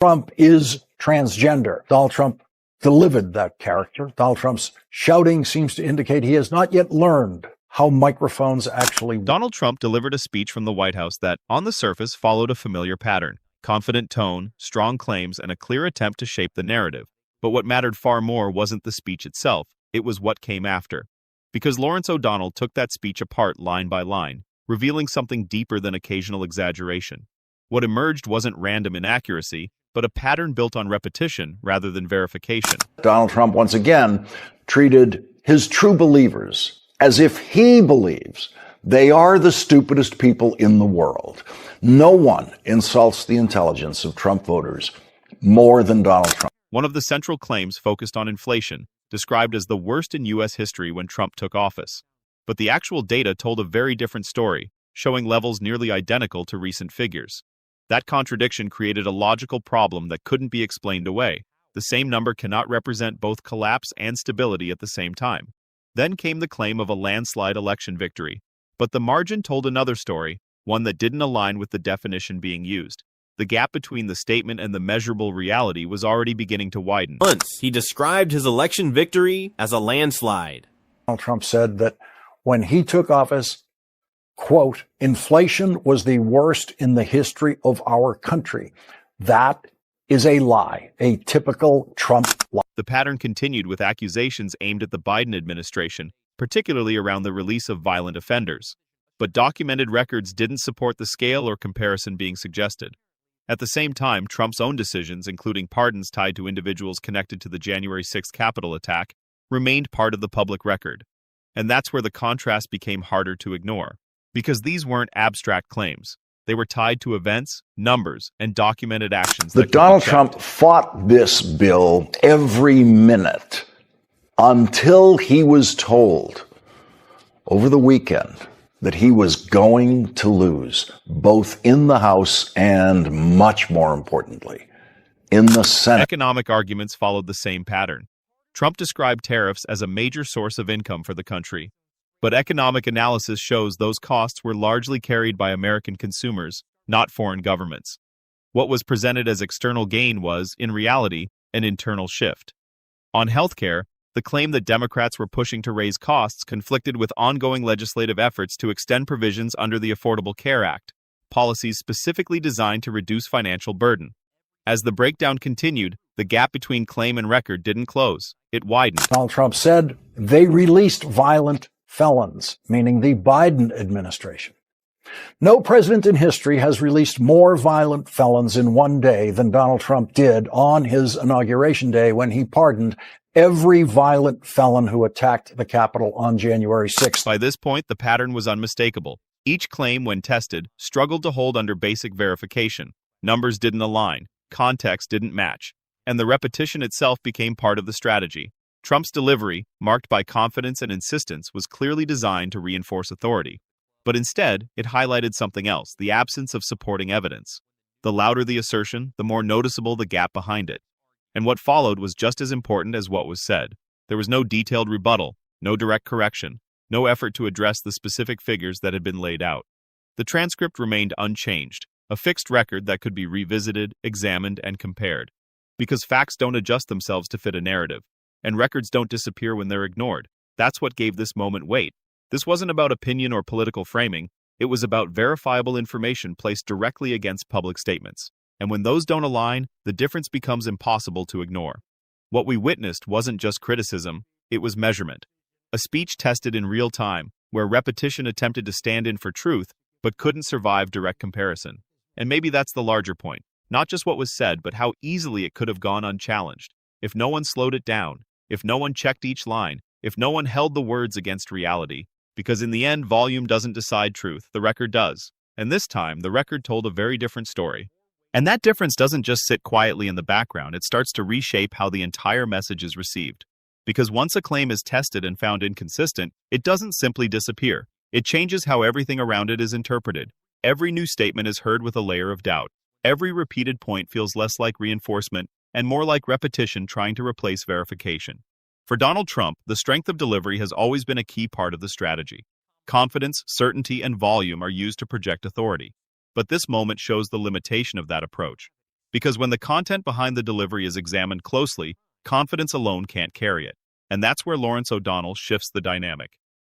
Trump is transgender. Donald Trump delivered that character. Donald Trump's shouting seems to indicate he has not yet learned how microphones actually work. Donald Trump delivered a speech from the White House that, on the surface, followed a familiar pattern: confident tone, strong claims, and a clear attempt to shape the narrative. But what mattered far more wasn't the speech itself, it was what came after. Because Lawrence O'Donnell took that speech apart line by line, revealing something deeper than occasional exaggeration. What emerged wasn't random inaccuracy, but a pattern built on repetition rather than verification. Donald Trump once again treated his true believers as if he believes they are the stupidest people in the world. No one insults the intelligence of Trump voters more than Donald Trump. One of the central claims focused on inflation, described as the worst in U.S. history when Trump took office. But the actual data told a very different story, showing levels nearly identical to recent figures. That contradiction created a logical problem that couldn't be explained away. The same number cannot represent both collapse and stability at the same time. Then came the claim of a landslide election victory. But the margin told another story, one that didn't align with the definition being used. The gap between the statement and the measurable reality was already beginning to widen. Once, he described his election victory as a landslide. Donald Trump said that when he took office, quote, inflation was the worst in the history of our country. That is a lie, a typical Trump lie. The pattern continued with accusations aimed at the Biden administration, particularly around the release of violent offenders. But documented records didn't support the scale or comparison being suggested. At the same time, Trump's own decisions, including pardons tied to individuals connected to the January 6th Capitol attack, remained part of the public record. And that's where the contrast became harder to ignore. Because these weren't abstract claims. They were tied to events, numbers, and documented actions. But Donald Trump fought this bill every minute until he was told over the weekend that he was going to lose, both in the House and, much more importantly, in the Senate. Economic arguments followed the same pattern. Trump described tariffs as a major source of income for the country. But economic analysis shows those costs were largely carried by American consumers, not foreign governments. What was presented as external gain was, in reality, an internal shift. On healthcare, the claim that Democrats were pushing to raise costs conflicted with ongoing legislative efforts to extend provisions under the Affordable Care Act, policies specifically designed to reduce financial burden. As the breakdown continued, the gap between claim and record didn't close. It widened. Donald Trump said they released violent felons, meaning the Biden administration. No president in history has released more violent felons in one day than Donald Trump did on his inauguration day when he pardoned every violent felon who attacked the Capitol on January 6th. By this point, the pattern was unmistakable. Each claim, when tested, struggled to hold under basic verification. Numbers didn't align, context didn't match, and the repetition itself became part of the strategy. Trump's delivery, marked by confidence and insistence, was clearly designed to reinforce authority. But instead, it highlighted something else: the absence of supporting evidence. The louder the assertion, the more noticeable the gap behind it. And what followed was just as important as what was said. There was no detailed rebuttal, no direct correction, no effort to address the specific figures that had been laid out. The transcript remained unchanged, a fixed record that could be revisited, examined, and compared. Because facts don't adjust themselves to fit a narrative, and records don't disappear when they're ignored. That's what gave this moment weight. This wasn't about opinion or political framing. It was about verifiable information placed directly against public statements. And when those don't align, the difference becomes impossible to ignore. What we witnessed wasn't just criticism, it was measurement. A speech tested in real time, where repetition attempted to stand in for truth, but couldn't survive direct comparison. And maybe that's the larger point. Not just what was said, but how easily it could have gone unchallenged. If no one slowed it down, if no one checked each line, if no one held the words against reality. Because in the end, volume doesn't decide truth, the record does. And this time, the record told a very different story. And that difference doesn't just sit quietly in the background, it starts to reshape how the entire message is received. Because once a claim is tested and found inconsistent, it doesn't simply disappear. It changes how everything around it is interpreted. Every new statement is heard with a layer of doubt. Every repeated point feels less like reinforcement and more like repetition trying to replace verification. For Donald Trump, the strength of delivery has always been a key part of the strategy. Confidence, certainty, and volume are used to project authority. But this moment shows the limitation of that approach. Because when the content behind the delivery is examined closely, confidence alone can't carry it. And that's where Lawrence O'Donnell shifts the dynamic.